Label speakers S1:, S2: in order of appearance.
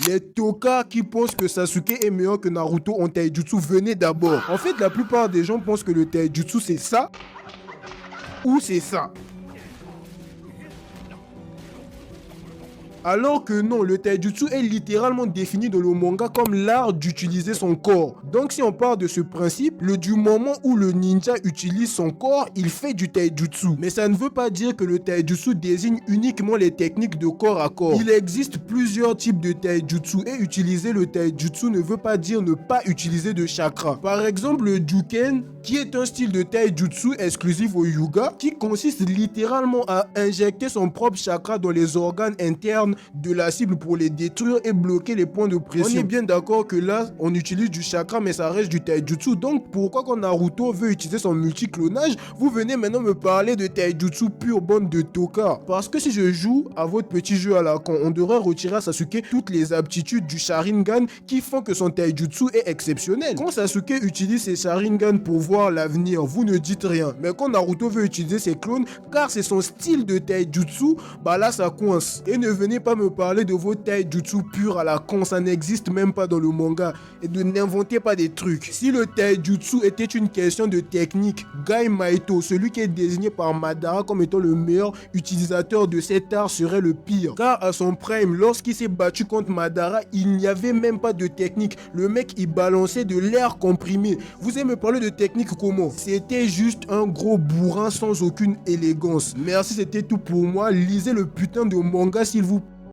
S1: Les tocards qui pensent que Sasuke est meilleur que Naruto en taijutsu, venez d'abord. En fait, la plupart des gens pensent que le taijutsu c'est ça ou c'est ça. Alors que non, le taijutsu est littéralement défini dans le manga comme l'art d'utiliser son corps. Donc si on part de ce principe, du moment où le ninja utilise son corps, il fait du taijutsu. Mais ça ne veut pas dire que le taijutsu désigne uniquement les techniques de corps à corps. Il existe plusieurs types de taijutsu et utiliser le taijutsu ne veut pas dire ne pas utiliser de chakra. Par exemple, le Juken, qui est un style de taijutsu exclusif au Yuga, qui consiste littéralement à injecter son propre chakra dans les organes internes de la cible pour les détruire et bloquer les points de pression. On est bien d'accord que là, on utilise du chakra, mais ça reste du taijutsu. Donc pourquoi quand Naruto veut utiliser son multiclonage, vous venez maintenant me parler de taijutsu pure, bande de tocards? Parce que si je joue à votre petit jeu à la con, on devrait retirer à Sasuke toutes les aptitudes du Sharingan qui font que son taijutsu est exceptionnel. Quand Sasuke utilise ses Sharingan pour voir l'avenir, vous ne dites rien. Mais quand Naruto veut utiliser ses clones, car c'est son style de taijutsu, bah là ça coince. Et ne venez pas me parler de vos taijutsu purs à la con, ça n'existe même pas dans le manga. Et de n'inventez pas des trucs. Si le taijutsu était une question de technique, Gai Maito, celui qui est désigné par Madara comme étant le meilleur utilisateur de cet art, serait le pire. Car à son prime, lorsqu'il s'est battu contre Madara, il n'y avait même pas de technique. Le mec, il balançait de l'air comprimé. Vous allez me parler de technique comment? C'était juste un gros bourrin sans aucune élégance. Merci, c'était tout pour moi. Lisez le putain de manga s'il vous plaît.